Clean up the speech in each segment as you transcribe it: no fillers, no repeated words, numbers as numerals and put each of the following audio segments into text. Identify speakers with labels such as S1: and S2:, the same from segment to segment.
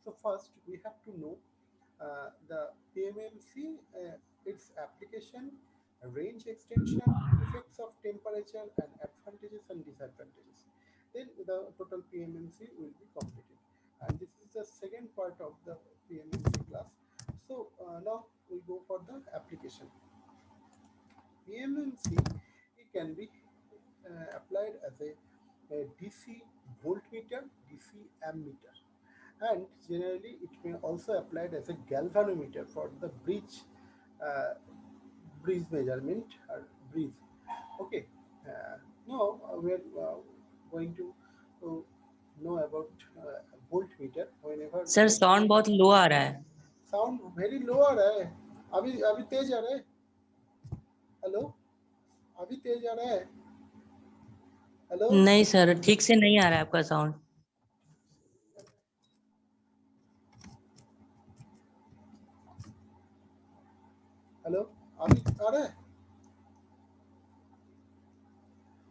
S1: So first we have to know the PMMC, its application, range extension, effects of temperature, and advantages and disadvantages. Then the total PMMC will be completed. And this is the second part of the PMMC class. So now we go for the application. PMMC, it can be applied as a DC voltmeter, DC ammeter, and generally it may also applied as a galvanometer for the uh, breeze measurement or breeze. Okay, now we are going to uh, know about voltmeter. Whenever
S2: sir sound बहुत लो आ रहा है.
S1: Sound very low आ रहा है, अभी अभी तेज आ रहा है. Hello, अभी तेज आ रहा है. हेलो,
S2: नहीं सर, ठीक से नहीं आ रहा है आपका साउंड.
S1: हेलो, अभी आ रहा है.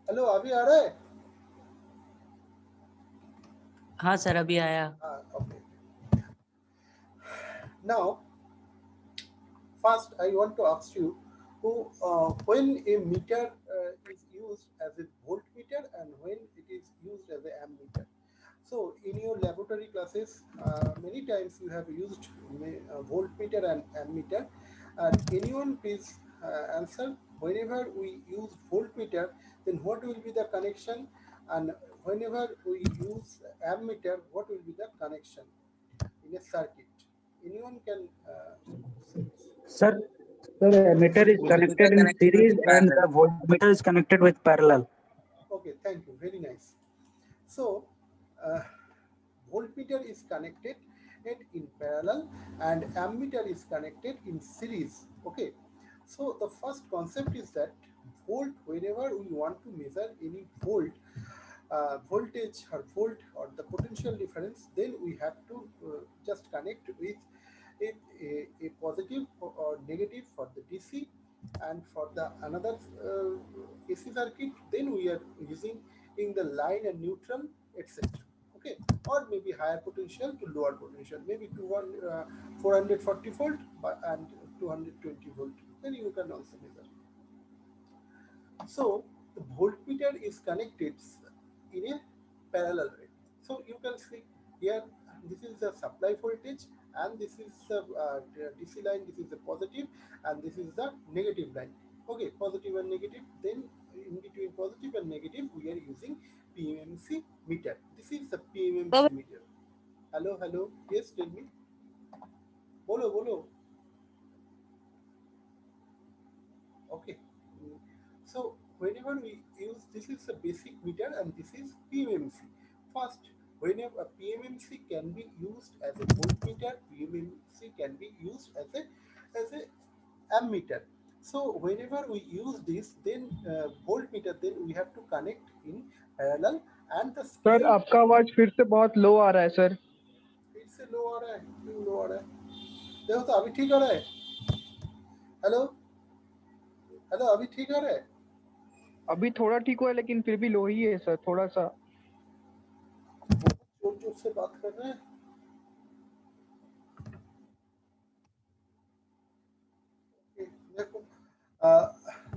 S1: हेलो, अभी आ रहा है.
S2: हाँ सर, अभी आया.
S1: Okay. Now, first, I want to ask you, when a meter is used as a voltmeter and when it is used as a ammeter. So, in your laboratory classes, many times you have used voltmeter and ammeter. And anyone please answer. Whenever we use voltmeter, then what will be the connection? And whenever we use ammeter, what will be the connection in a circuit? Anyone can say this.
S3: Sir, sir, emitter is connected in series and the voltmeter is connected with parallel.
S1: Okay, thank you. Very nice. So, uh, voltmeter is connected in parallel and ammeter is connected in series. Okay. So, the first concept is that volt, whenever we want to measure any voltage or volt or the potential difference, then we have to just connect with a positive or negative for the DC, and for the another AC circuit, then we are using in the line and neutral, etc. Okay, or maybe higher potential to lower potential, maybe to 440 volt and 220 volt. Then you can also measure. So the voltmeter is connected in a parallel way. So you can see here, this is the supply voltage and this is the DC line, this is the positive and this is the negative line. Okay, positive and negative. Then in between positive and negative, we are using PMMC meter. This is the PMMC meter. Hello, hello. Yes, tell me. Bolo, bolo. Okay. So whenever we use, this is a basic meter and this is PMMC. First, whenever a PMMC can be used as a voltmeter, PMMC can be used as a ammeter. So whenever we use this, then voltmeter, then we have to connect in parallel and the
S4: sir
S1: scale.
S4: आपका आवाज फिर से बहुत लो आ रहा है sir.
S1: फिर से लो आ रहा है, क्यों लो आ रहा है? देखो तो अभी ठीक आ रहा है. हेलो, हेलो, अभी ठीक आ रहा है?
S4: अभी थोड़ा ठीक हुआ है लेकिन फिर भी लो ही है सर, थोड़ा सा.
S1: जोर जोर से बात कर रहे हैं. Okay, देखो,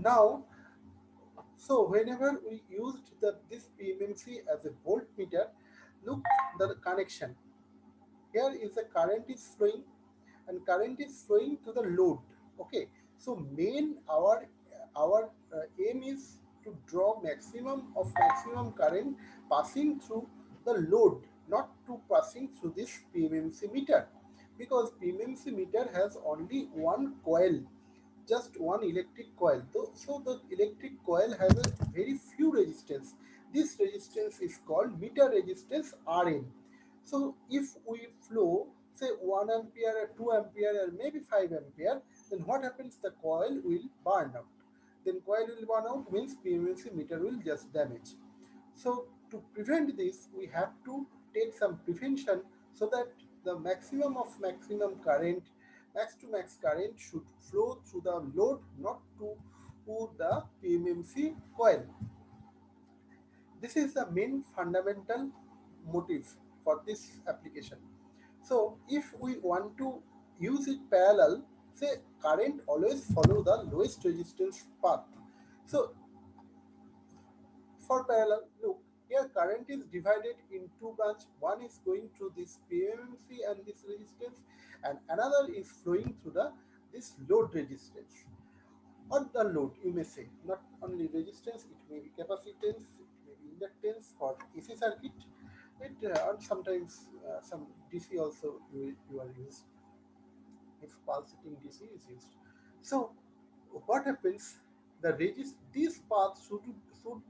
S1: now, so whenever we used this PMMC as a voltmeter, look the connection. Here is the current is flowing and current is flowing to the load. Okay, so main our aim is to draw maximum current passing through the load, not to passing through this PMMC meter, because PMMC meter has only one coil, just one electric coil. So the electric coil has a very few resistance. This resistance is called meter resistance Rn. So if we flow say 1 ampere or 2 ampere or maybe 5 ampere, then what happens? The coil will burn out. Then coil will burn out means PMMC meter will just damage. So to prevent this, we have to take some prevention so that the maximum of maximum current, max to max current should flow through the load, not to the PMMC coil. This is the main fundamental motive for this application. So if we want to use it parallel, say current always follow the lowest resistance path. So for parallel, look, here current is divided in two branch. One is going through this PMMC and this resistance, and another is flowing through the this load resistance or the load. You may say not only resistance, it may be capacitance, it may be inductance for AC circuit. It or sometimes some DC also you are used if pulsating DC is used. So what happens? This path should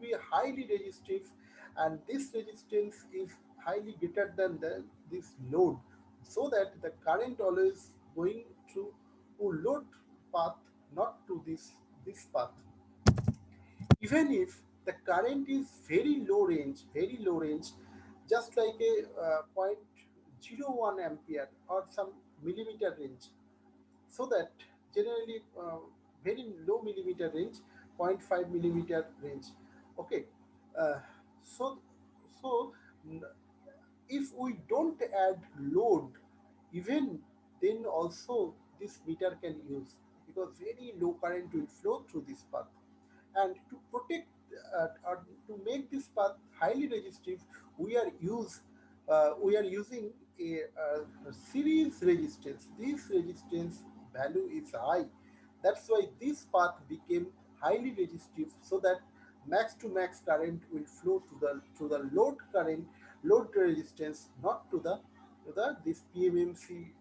S1: be highly resistive, and this resistance is highly greater than this load, so that the current always going through to load path, not to this path. Even if the current is very low range, just like a point zero 0.01 ampere or some millimeter range, so that generally very low millimeter range, 0.5 millimeter range. Okay, uh, so so n- if we don't add load, even then also this meter can use, because very low current will flow through this path. And to protect or to make this path highly resistive, we are we are using a series resistance. This resistance value is high. That's why this path became highly resistive, so that max to max current will flow to the load current, load resistance, not to the this PMMC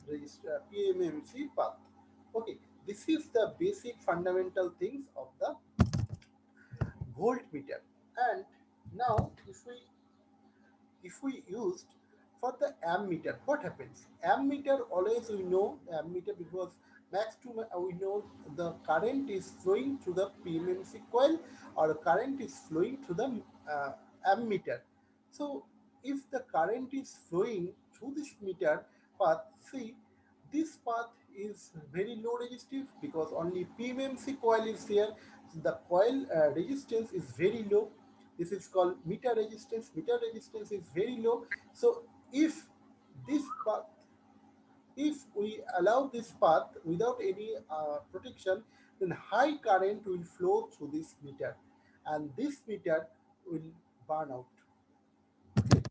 S1: PMMC path. Okay, this is the basic fundamental things of the voltmeter. And now if we used for the ammeter, what happens? Ammeter, always we know ammeter, because we know the current is flowing through the PMMC coil, or the current is flowing through the uh, ammeter. So if the current is flowing through this meter path, see, this path is very low resistive, because only PMMC coil is there. So the coil resistance is very low. This is called meter resistance. Meter resistance is very low. So if this path, if we allow this path without any protection, then high current will flow through this meter, and this meter will burn out. Okay,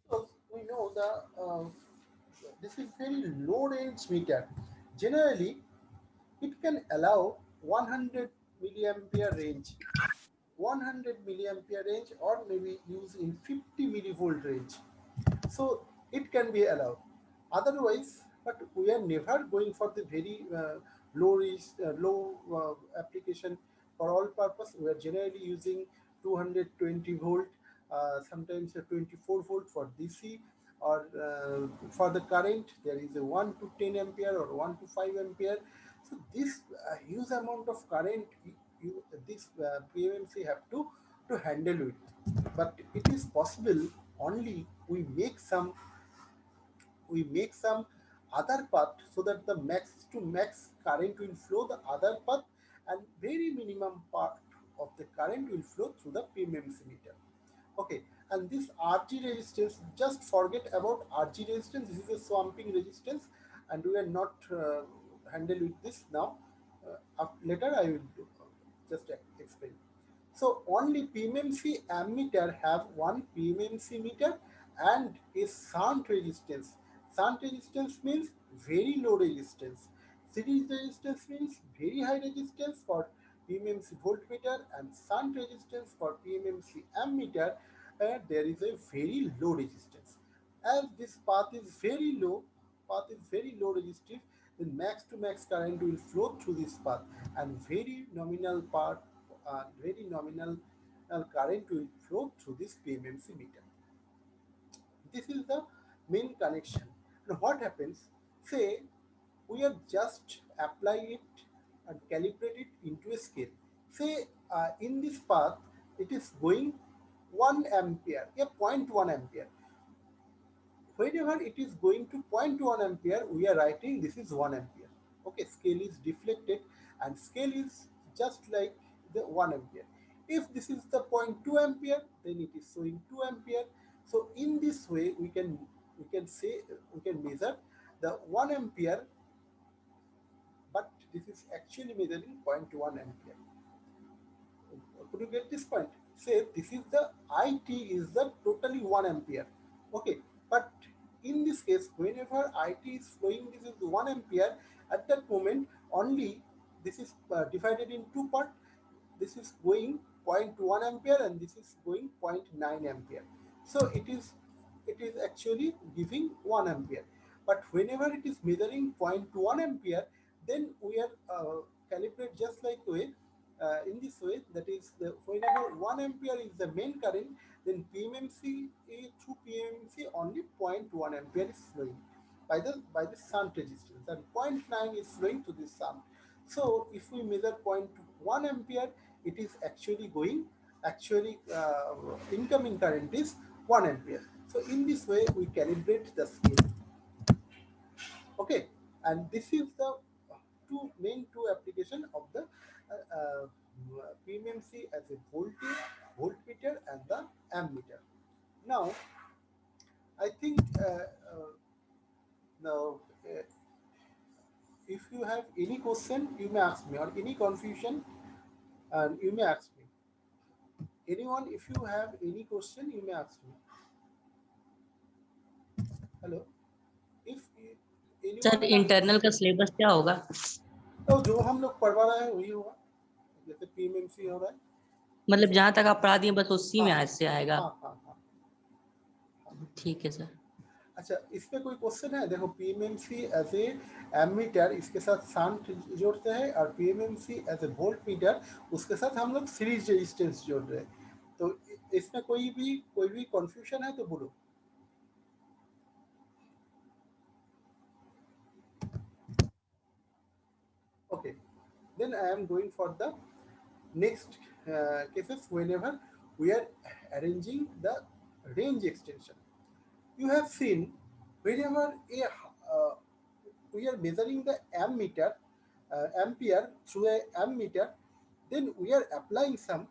S1: because we know this is very low range meter. Generally, it can allow 100 milliampere range, 100 milliampere range, or maybe use in 50 millivolt range. So it can be allowed. Otherwise, but we are never going for the very low application. For all purpose, we are generally using 220 volt, sometimes a 24 volt for DC, or for the current there is a 1 to 10 ampere or 1 to 5 ampere. So this huge amount of current, this PMMC have to handle it. But it is possible only we make some other path, so that the max to max current will flow the other path, and very minimum part of the current will flow through the PMMC meter. Okay, and this RG resistance, just forget about RG resistance. This is a swamping resistance, and we are not handle with this now. Later I will just explain. So only PMMC ammeter have one PMMC meter and a shunt resistance. Shunt resistance means very low resistance. Series resistance means very high resistance for PMMC voltmeter, and shunt resistance for PMMC ammeter. There is a very low resistance. As this path is very low resistive, then max to max current will flow through this path, and very nominal current will flow through this PMMC meter. This is the main connection. And what happens? Say we are just apply it and calibrate it into a scale. Say in this path it is going 1 ampere, yeah, 0.1 ampere. Whenever it is going to 0.1 ampere, we are writing this is 1 ampere. Okay, scale is deflected, and scale is just like the 1 ampere. If this is the 0.2 ampere, then it is showing 2 ampere. So in this way, we can we can say we can measure the 1 ampere, but this is actually measuring 0.1 ampere. Could you get this point? Say this is the IT is the totally 1 ampere. Okay, but in this case, whenever IT is flowing, this is 1 ampere. At that moment, only this is divided in two parts. This is going 0.1 ampere and this is going 0.9 ampere. So it is actually giving 1 ampere. But whenever it is measuring 0.1 ampere, then we are calibrate just like way in this way, that is the whenever 1 ampere is the main current, then PMMC through PMMC only 0.1 ampere is flowing by the shunt resistance, and 0.9 is flowing to this shunt. So if we measure 0.1 ampere, it is actually going incoming current is 1 ampere. So in this way we calibrate the scale. Okay, and this is the main application of the PMMC as a voltmeter and the ammeter. Now I think now if you have any question you may ask me, or any confusion and you may ask me. Anyone, if you have any question you may ask me. Hello, if
S2: sir
S1: anyone
S2: internal का syllabus क्या होगा?
S1: तो जो हम लोग पढ़वा रहे हैं वही होगा, जैसे पीएमएमसी हो रहा है।
S2: मतलब जहाँ तक आप पढ़ा दिए बस उसी में
S1: हाँ,
S2: आज से आएगा?
S1: हाँ हाँ हाँ।
S2: ठीक है सर।
S1: अच्छा, इस पे कोई क्वेश्चन है? देखो पीएमएमसी एज ए एमीटर इसके साथ शंट जोड़ते हैं, और PMMC as a voltmeter उसके साथ हम लोग सीरीज रेजिस्टेंस जोड़ रहे हैं। तो इसमें कोई भी कंफ्यूजन है तो बोलो। Okay, then I am going for the next cases whenever we are arranging the range extension. You have seen whenever we are measuring the ammeter ampere through a ammeter, then we are applying some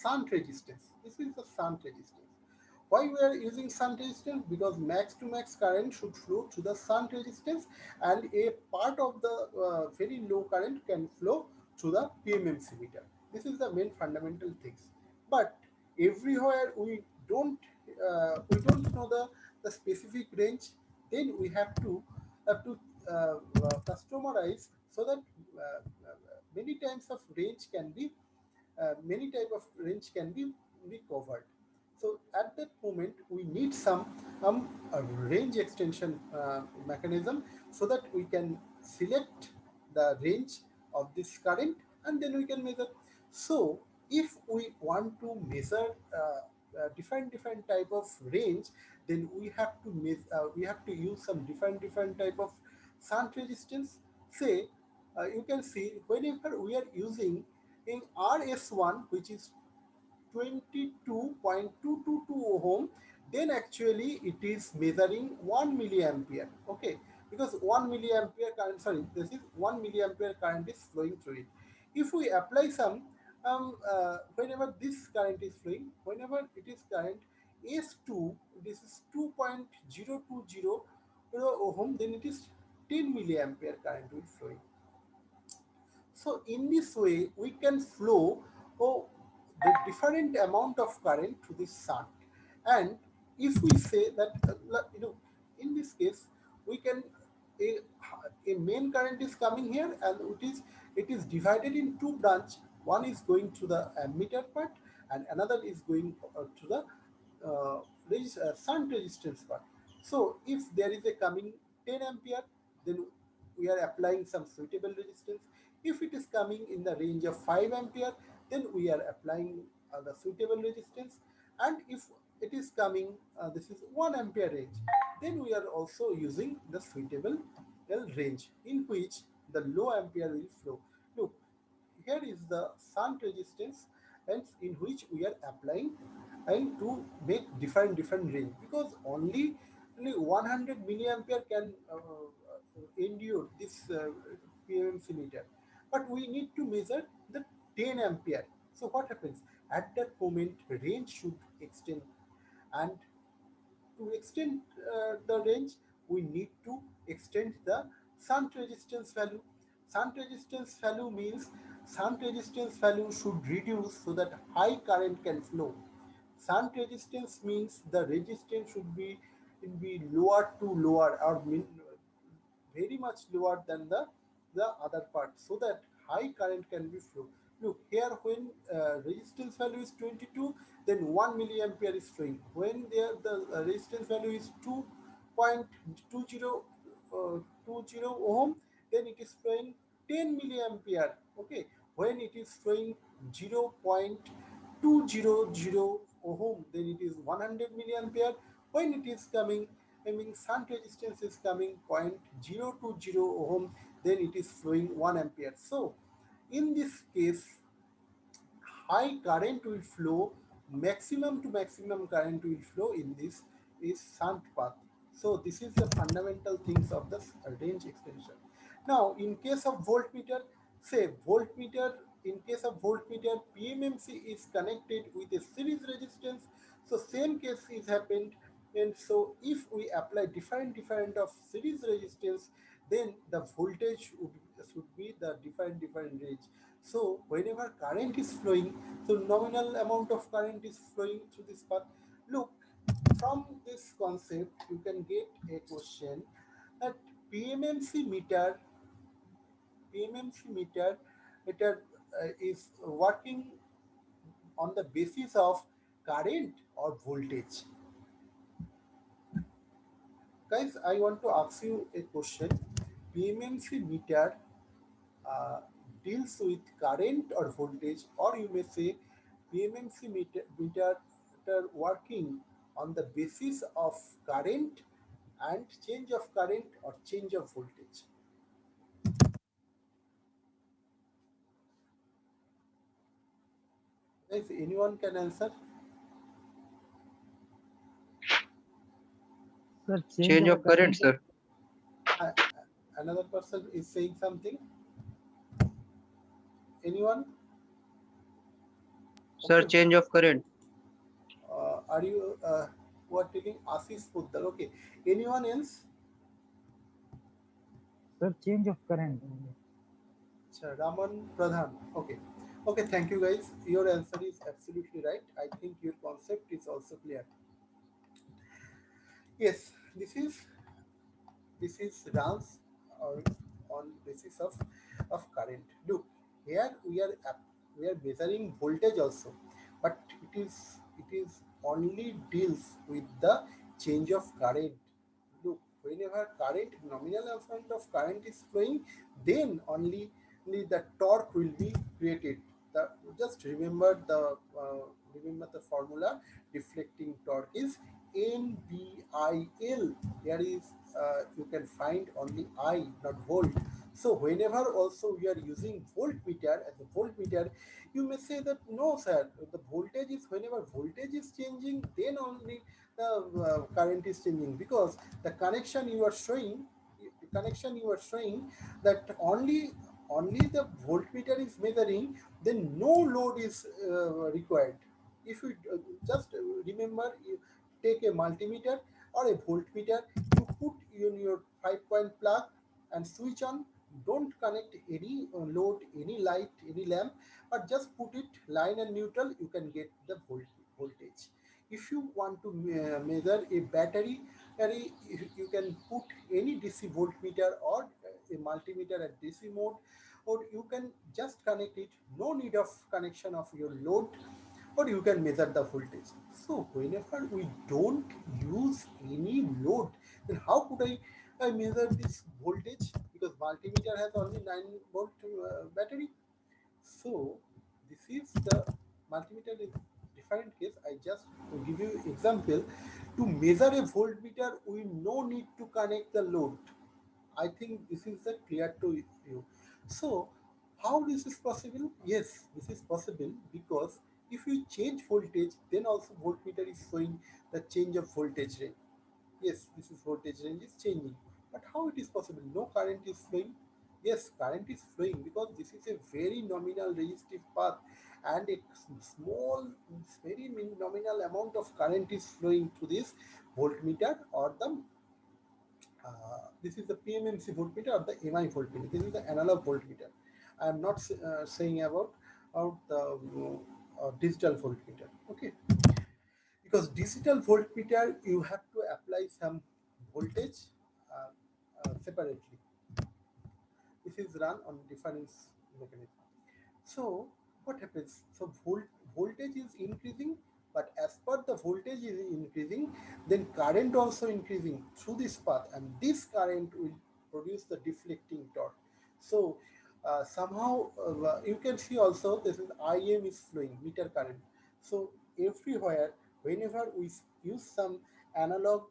S1: shunt resistance. This is the shunt resistance. Why we are using shunt resistance? Because max to max current should flow to the shunt resistance, and a part of the very low current can flow to the PMMC meter. This is the main fundamental things. But everywhere we don't know the specific range. Then we have to customize so that many types of range can be many type of range can be covered. So at that moment we need some range extension mechanism, so that we can select the range of this current and then we can measure. So if we want to measure different type of range, then we have to use some different type of shunt resistance. Say you can see whenever we are using in RS1, which is 22.222 ohm, then actually it is measuring 1 milliampere. Okay, because 1 milliampere current, sorry, this is 1 milliampere current is flowing through it. If we apply some whenever this current is flowing, whenever it is current S2, this is 2.020 ohm, then it is 10 milliampere current will flowing. So in this way, we can flow the different amount of current to this shunt. And if we say that, in this case, we can a main current is coming here, and it is divided in two branch. One is going to the ammeter part, and another is going to the shunt resistance part. So if there is a coming 10 ampere, then we are applying some suitable resistance. If it is coming in the range of 5 ampere, then we are applying the suitable resistance. And if it is coming, this is 1 ampere range, then we are also using the suitable range in which the low ampere will flow. Look, here is the shunt resistance, and in which we are applying and to make different range, because only 100 milliampere can endure this PMMC meter, but we need to measure the 10 ampere. So what happens at that moment? Range should extend, and to extend the range, we need to extend the shunt resistance value. Shunt resistance value means shunt resistance value should reduce so that high current can flow. Shunt resistance means the resistance should be lower to lower or very much lower than the other part so that high current can be flow. Look here, when resistance value is 22, then 1 milliampere is flowing. When there the resistance value is 2.20 ohm, then it is flowing 10 milliampere. Okay, when it is flowing 0.200 ohm, then it is 100 milliampere. When it is coming, I mean shunt resistance is coming 0.020 ohm, then it is flowing 1 ampere. So in this case, high current will flow, maximum to maximum current will flow in this is shunt path. So this is the fundamental things of the range extension. Now in case of voltmeter, say voltmeter, in case of voltmeter, PMMC is connected with a series resistance. So same case is happened, and so if we apply different of series resistance, then the voltage should be the different range. So whenever current is flowing, so nominal amount of current is flowing through this path. Look, from this concept, you can get a question that PMMC meter, PMMC meter is working on the basis of current or voltage. Guys, I want to ask you a question. PMMC meter uh, deals with current or voltage, or you may say PMMC meter working on the basis of current and change of current or change of voltage. If anyone can answer,
S3: Sir,
S5: Change of current, sir.
S1: uh, another person is saying something. Anyone?
S5: Sir,
S1: Okay.
S5: change of current.
S1: Are you who are taking Ashish Poddar? Okay. Anyone else?
S3: Sir, change of current.
S1: Raman Pradhan. Okay. Okay, thank you guys. Your answer is absolutely right. I think your concept is also clear. Yes, this is runs on basis of current. Look, here we are measuring voltage also, but it is only deals with the change of current. Look, whenever current, nominal amount of current is flowing, then only the torque will be created. Just remember the formula. Deflecting torque is NBIL. There is you can find only I, not volt. So whenever also we are using voltmeter as a voltmeter, you may say that no, sir, the voltage is, whenever voltage is changing, then only the current is changing, because the connection you are showing that only the voltmeter is measuring, then no load is required. If you just remember, you take a multimeter or a voltmeter, you put in your 5-point plug and switch on. Don't connect any load, any light, any lamp, but just put it line and neutral, you can get the voltage. If you want to measure a battery, you can put any DC voltmeter or a multimeter at DC mode, or you can just connect it, no need of connection of your load, or you can measure the voltage. So whenever we don't use any load, then how could I measure this voltage? Because multimeter has only 9-volt battery. So this is the multimeter is different case. I just to give you example. To measure a voltmeter, we no need to connect the load. I think this is the clear to you. So how this is possible? Yes, this is possible because if you change voltage, then also voltmeter is showing the change of voltage range. Yes, this is voltage range is changing. But how it is possible? No current is flowing. Yes, current is flowing because this is a very nominal resistive path, and a small, very nominal amount of current is flowing through this voltmeter or the this is the PMMC voltmeter or the MI voltmeter. This is the analog voltmeter. I am not saying about the digital voltmeter. Okay, because digital voltmeter you have to apply some voltage uh, separately. This is run on difference mechanism. So what happens? So voltage is increasing, but as per the voltage is increasing, then current also increasing through this path, and this current will produce the deflecting torque. So somehow you can see also this is IM is flowing meter current. So everywhere, whenever we use some analog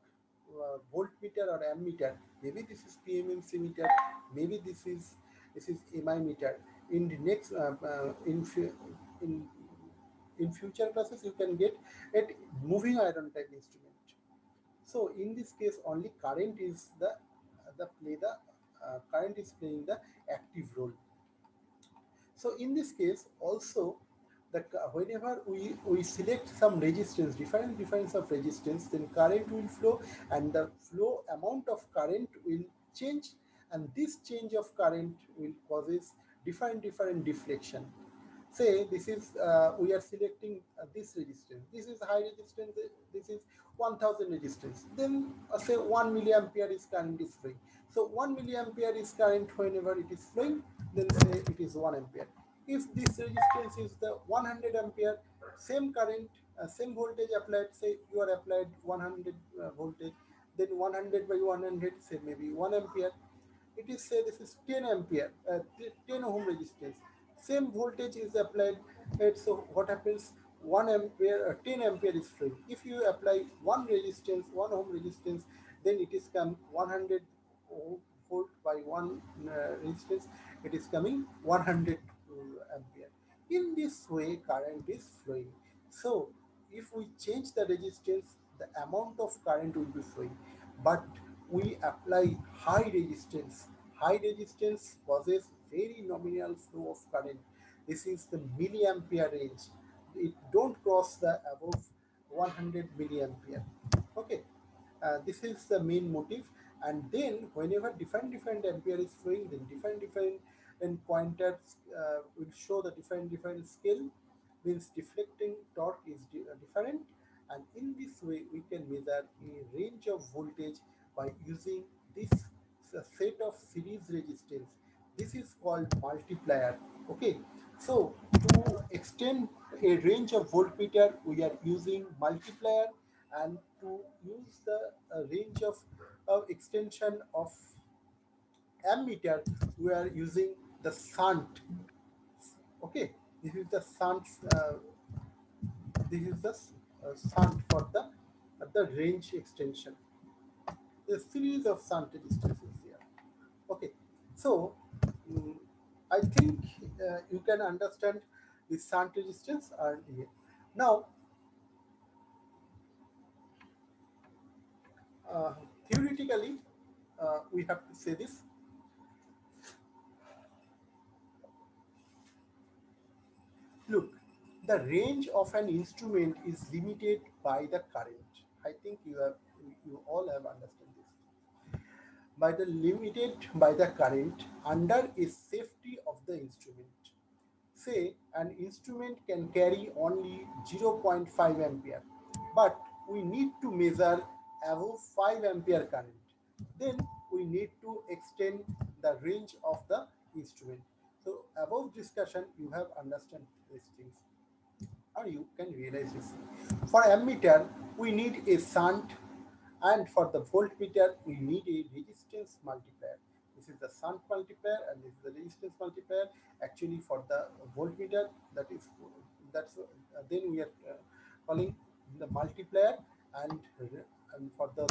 S1: voltmeter or ammeter, maybe this is PMMC meter, maybe this is MI meter. In the next in in future classes you can get a moving iron type instrument. So in this case only current is the current is playing the active role. So in this case also, whenever we select some resistance, difference of resistance, then current will flow, and the flow amount of current will change, and this change of current will causes different deflection. Say this is we are selecting this resistance. This is high resistance. This is 1000 resistance. Then say 1 milliampere is current is flowing. So 1 milliampere is current whenever it is flowing. Then say it is 1 ampere. If this resistance is the 100 ampere, same current, same voltage applied. Say you are applied 100 voltage. Then 100 by 100, say maybe 1 ampere. It is say this is 10 ampere, 10 ohm resistance. Same voltage is applied. So what happens? 1 ampere, 10 ampere is flowing. If you apply one resistance, 1 ohm resistance, then it is come 100 volt by one resistance. It is coming 100 ampere. In this way, current is flowing. So if we change the resistance, the amount of current will be flowing. But we apply high resistance. High resistance causes very nominal flow of current. This is the milliampere range. It don't cross the above 100 milliampere. Okay, this is the main motive. And then whenever different ampere is flowing, then different and pointers will show the different scale, means deflecting torque is different. And in this way we can measure a range of voltage by using this set of series resistance. This is called multiplier. Okay, so to extend a range of voltmeter we are using multiplier, and to use the range of extension of ammeter we are using the shunt. Okay, this is the shunt. This is the shunt for the range extension. A series of shunt resistances here. Okay, so mm, I think you can understand the shunt resistance are here. Now, uh, theoretically, we have to say this. Look, the range of an instrument is limited by the current. I think you all have understood this. By the limited by the current under a safety of the instrument. Say an instrument can carry only zero point 0.5 ampere, but we need to measure above 5 ampere current. Then we need to extend the range of the instrument. So above discussion, you have understand these things, or you can realize this. For ammeter, we need a shunt, and for the voltmeter, we need a resistance multiplier. This is the shunt multiplier, and this is the resistance multiplier. Actually, for the voltmeter, then we are calling the multiplier, and and for the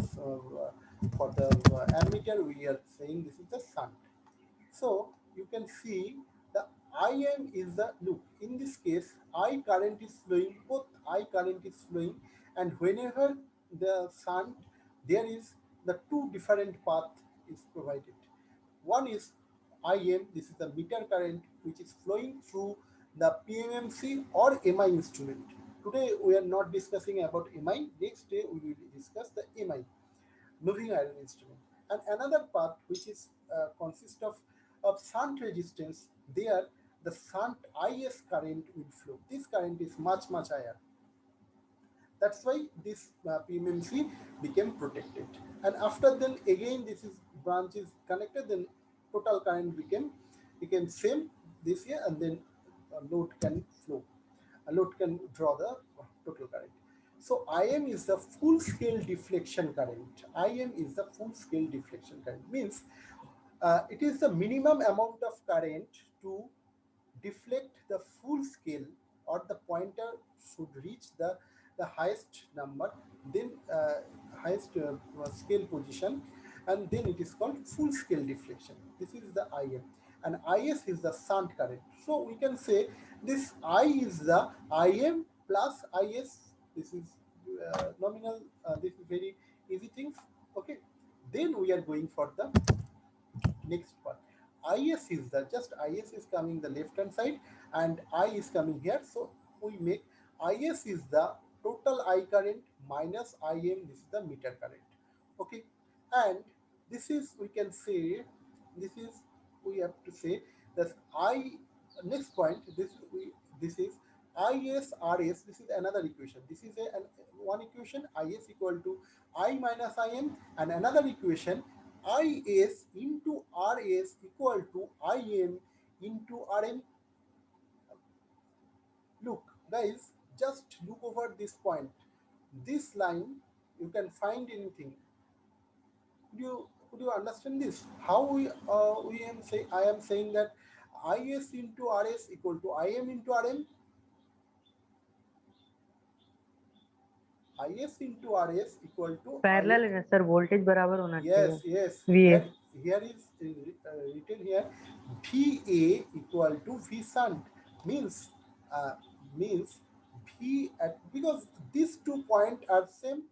S1: ammeter, we are saying this is the shunt. So you can see the IM is the look. In this case, I current is flowing, both I current is flowing, and whenever the shunt, there is the two different path is provided. One is IM, this is the meter current which is flowing through the PMMC or MI instrument. Today we are not discussing about MI. Next day we will discuss the MI, moving iron instrument. And another part which is consists of shunt resistance. There the shunt IS current will flow. This current is much higher. That's why this PMMC became protected. And after then again this is branch is connected, then total current became same this year, and then load can flow. A load can draw the total current. So IM is the full scale deflection current. IM is the full scale deflection current. Means it is the minimum amount of current to deflect the full scale, or the pointer should reach the highest number, then highest scale position, and then it is called full scale deflection. This is the IM, and IS is the shunt current. So we can say this I is the IM plus IS. This is nominal. This is very easy things. Okay, then we are going for the next part. IS is the just IS is coming the left hand side, and I is coming here. So we make IS is the total I current minus IM. This is the meter current. Okay, and this is we can say this is we have to say that I next point. This is IS RS. This is another equation. This is one equation, IS equal to I minus IM, and another equation IS into RS equal to IM into RM. Look, guys, just look over this point. This line, you can find anything. Could you understand this? How I am saying that IS into RS equal to IM into RM. IS into RS equal to
S5: parallel है sir, voltage बराबर होना
S1: yes
S5: चाहिए.
S1: yes
S5: VA.
S1: here is written here VA equal to V shunt, means means V at, because these 2 points are same.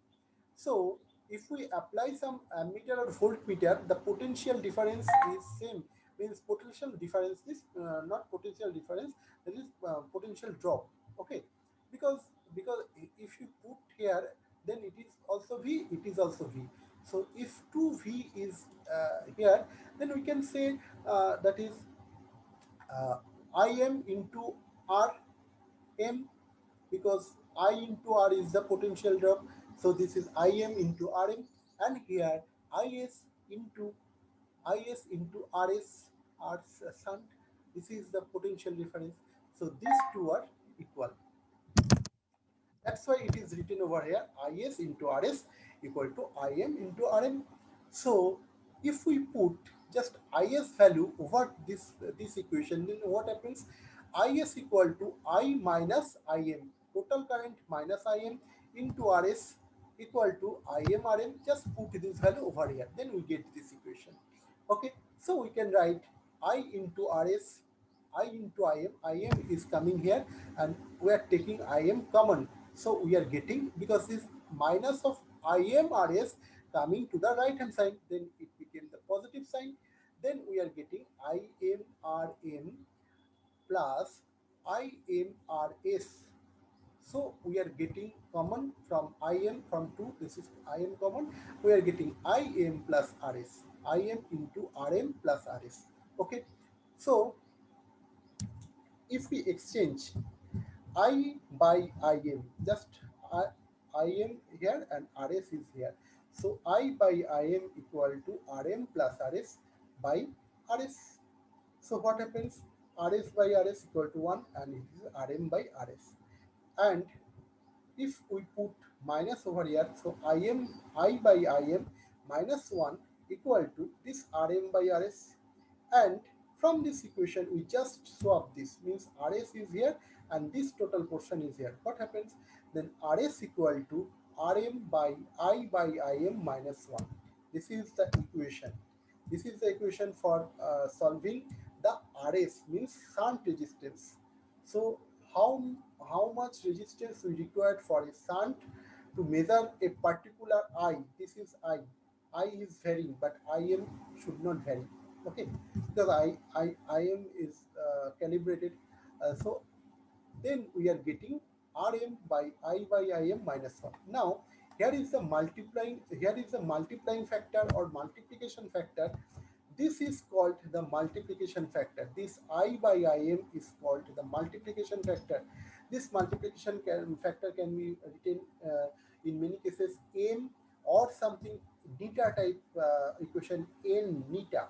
S1: So if we apply some ammeter or voltmeter, the potential difference is same. Means potential difference is not potential difference, that is potential drop. Okay, because if you put here, then it is also V, it is also V. So if 2V is here, then we can say that is Im into Rm, because I into R is the potential drop. So this is Im into Rm, and here Is into Rs, R's shunt. This is the potential difference. So these two are equal. That's why it is written over here Is into Rs equal to Im into Rm. So if we put just Is value over this equation, then what happens? Is equal to I minus Im, total current minus Im into Rs equal to Im Rm. Just put this value over here, then we get this equation. Okay, so we can write I into Rs, I into Im is coming here, and we are taking Im common. So we are getting, because this minus of Im Rs coming to the right hand side, then it became the positive sign. Then we are getting Im Rm plus Im Rs. So we are getting common from Im from 2. This is Im common. We are getting Im plus Rs. Im into Rm plus Rs. Okay. So if we exchange I by Im, just Im here and Rs is here. So I by Im equal to Rm plus Rs by Rs. So what happens? Rs by Rs equal to 1, and it is Rm by Rs. And if we put minus over here, so I by Im minus 1 equal to this Rm by Rs. And from this equation we just swap this, means Rs is here and this total portion is here. What happens? Then Rs equal to Rm by I by Im minus 1. This is the equation. This is the equation for solving the Rs, means shunt resistance. So how much resistance we required for a shunt to measure a particular I. This is I is varying, but Im should not vary. Okay, because IM is calibrated, so then we are getting Rm by Im minus 1. Now here is the multiplying factor or multiplication factor. This is called the multiplication factor. This I by Im is called the multiplication factor. This factor can be written in many cases m or something neta type equation n neta.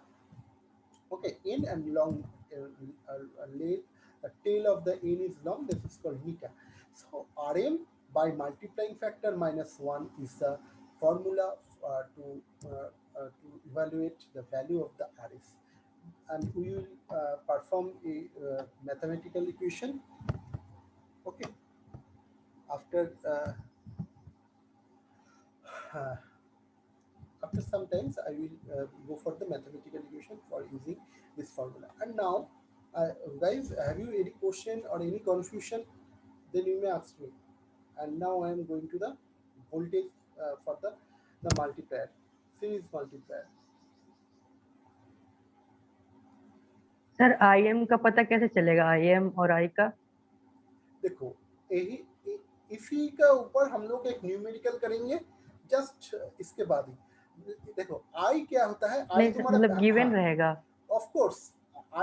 S1: Okay, n and long length, the tail of the n is long, this is called neta. So Rm by multiplying factor minus 1 is the formula to evaluate the value of the RS. And we will perform a mathematical equation. Okay, after uh, after some times I will go for the mathematical equation for using this formula. And now guys, have you any question or any confusion, then you may ask me. And now I am going to the voltage for the multiplier, series multiplier.
S5: Sir IM का पता कैसे चलेगा, IM और I का?
S1: देखो इसी का ऊपर हम लोग एक न्यूमेरिकल करेंगे जस्ट इसके बाद ही। देखो आई क्या होता है, आई
S5: नहीं सर,
S1: तुम्हारा
S5: मतलब गिवन रहेगा।
S1: ऑफ कोर्स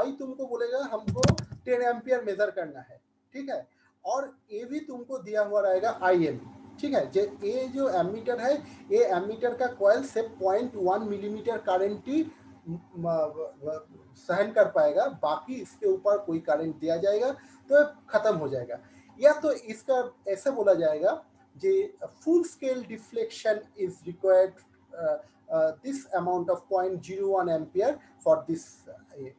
S1: आई तुमको बोलेगा हमको 10 एम्पियर मेजर करना है, ठीक है, और ए भी तुमको दिया हुआ रहेगा आई एम, ठीक है। ये जो एमीटर है, ये एमीटर का कॉइल से 0.1 मिलीमीटर करंट ही सहन कर पाएगा, बाकी इसके ऊपर कोई करंट दिया जाएगा तो खत्म हो जाएगा। या तो इसका ऐसे बोला जाएगा जे full scale deflection is required this amount of 0.01 ampere for this,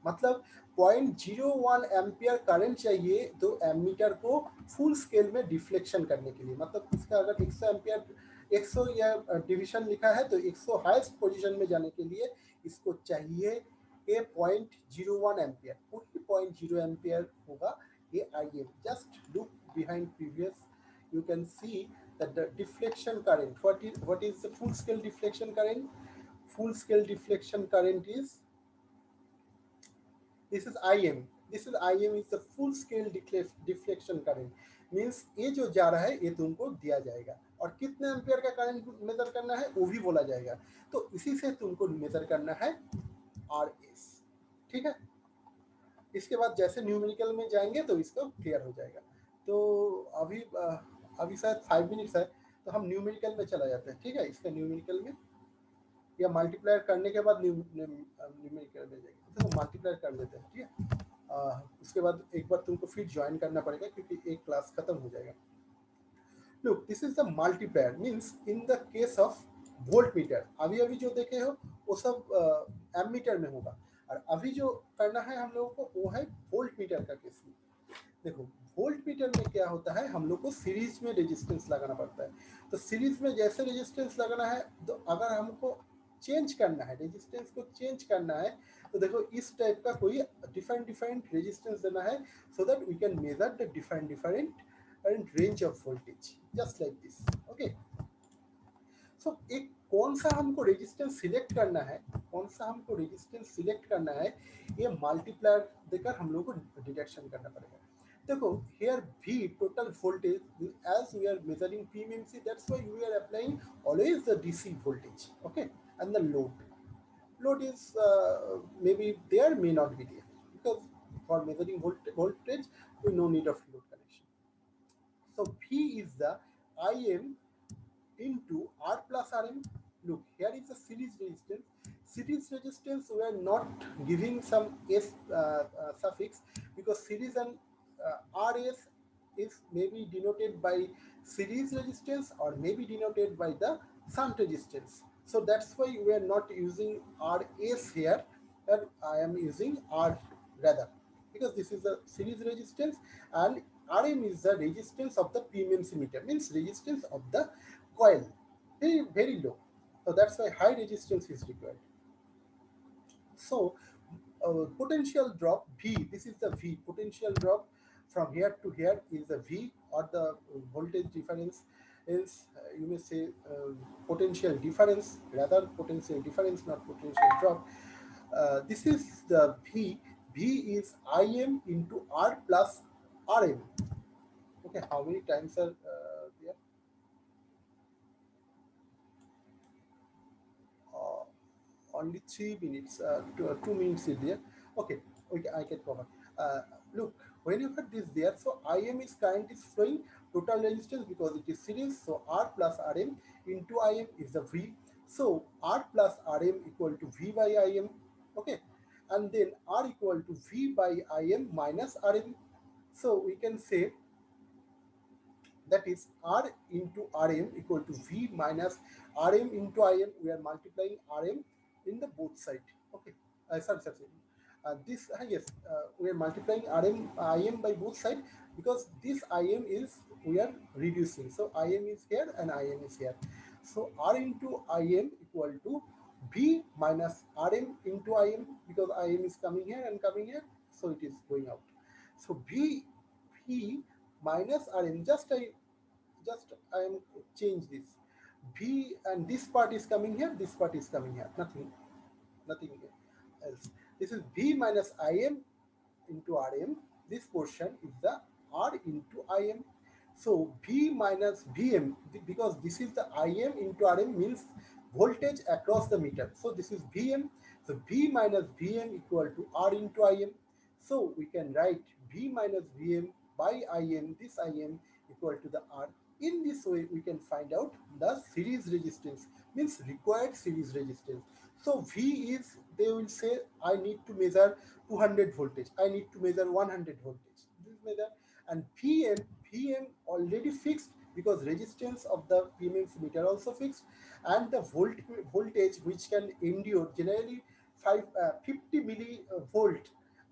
S1: मतलब 0.01 एम्पियर करंट चाहिए तो एमीटर को फुल स्केल में डिफ्लेक्शन करने के लिए। मतलब इसका अगर 100 एम्पियर 100 या डिवीजन लिखा है तो 100 हाईएस्ट पोजीशन में जाने के लिए इसको चाहिए ये 0.01 एम्पियर, वही 0.0 एम्पियर होगा ये I am. Just look behind previous, you can see that the deflection current, what is the full scale deflection current? Full scale deflection current is, this is Im, this is Im is the full scale deflection current, means ये जो जा रहा है ये तुमको दिया जाएगा और कितने एम्पियर का करंट मेजर करना है वो भी बोला जाएगा, तो इसी से तुमको मेजर करना है RS, ठीक है। इसके बाद जैसे न्यूमेरिकल में जाएंगे तो इसको क्लियर हो जाएगा। तो अभी शायद 5 मिनट्स है तो हम न्यूमेरिकल में चला जाते हैं, ठीक है। इसका न्यूमेरिकल में या मल्टीप्लायर करने के बाद न्यूमेरिकल में जाएंगे, तो मल्टीप्लायर कर लेते हैं, ठीक है। उसके बाद एक बार तुमको फिर ज्वाइन करना पड़ेगा क्योंकि एक क्लास खत्म हो जाएगा। Look this is the multiplier, means in the case of volt meter, अभी जो देखे हो वो सब एमीटर में होगा, और अभी जो करना है हम लोगों को वो है वोल्ट मीटर का केस में। देखो वोल्ट मीटर में क्या होता है, हम लोग को सीरीज में रेजिस्टेंस लगाना पड़ता है। तो सीरीज में जैसे रेजिस्टेंस लगाना है, तो अगर हमको चेंज करना है, रेजिस्टेंस को चेंज करना है, तो देखो इस टाइप का कोई डिफरेंट रेजिस्टेंस देना है, so that we can measure the different range of voltage, just like this. Okay, so एक कौन सा हमको रेजिस्टेंस सिलेक्ट करना है, कौन सा हमको रेजिस्टेंस सिलेक्ट करना है, ये मल्टीप्लायर देकर हम लोग को डिटेक्शन करना पड़ेगा। देखो here V total voltage, as we are measuring PMMC, that's why we are applying always the DC voltage, okay, and the load is maybe there, may not be there, because for measuring voltage we no need of load connection. So V is the Im into R plus Rm. Look, here is the series resistance. Series resistance we are not giving some S suffix, because series and RS is maybe denoted by series resistance or maybe denoted by the shunt resistance. So that's why we are not using RS here, and I am using R rather, because this is the series resistance and Rm is the resistance of the PMMC meter, means resistance of the coil, very low. So that's why high resistance is required. So potential drop V, this is the V, potential drop from here to here is the V, or the voltage difference is you may say potential difference, rather potential difference, not potential drop. this is the V. V is Im into R plus Rm. Okay, how many times are there? Only 3 minutes, 2 minutes is there. Okay, I can cover. Look, whenever this there, so Im is current is flowing total resistance because it is series. So R plus Rm into Im is the V. So R plus Rm equal to V by Im. Okay, and then R equal to V by Im minus Rm. So we can say that is R into Rm equal to V minus Rm into Im. We are multiplying Rm in the both side. Okay, sorry. This yes, we are multiplying Rm Im by both side because this Im is we are reducing. So Im is here and Im is here. So R into Im equal to V minus Rm into Im because Im is coming here and coming here, so it is going out. So V minus Rm, just I am change this V, and this part is coming here, this part is coming here, nothing else. This is V minus Im into Rm. This portion is the R into Im. So V minus Vm, because this is the Im into Rm means voltage across the meter. So this is Vm. So V minus Vm equal to R into Im. So we can write V minus Vm by Im, this Im equal to the R. In this way, we can find out the series resistance, means required series resistance. So V is, they will say, I need to measure 200 voltage, I need to measure 100 voltage. This measure, and Vm already fixed because resistance of the PMMC meter also fixed, and the voltage which can endure generally 50 millivolt.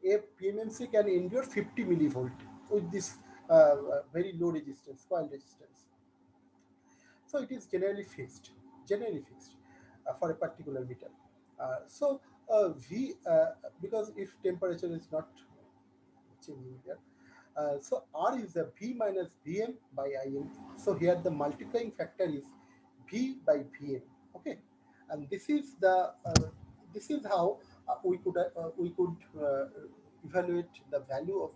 S1: A PMMC can endure 50 millivolt with this very low resistance, coil resistance. So it is generally fixed for a particular meter. So V, because if temperature is not changing here, so R is a V minus Vm by Im. So here the multiplying factor is V by Vm. Okay, and this is the this is how we could evaluate the value of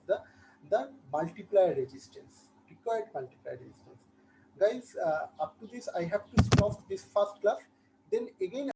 S1: the multiplier resistance, required multiplier resistance. Guys, up to this I have to stop this first class. Then again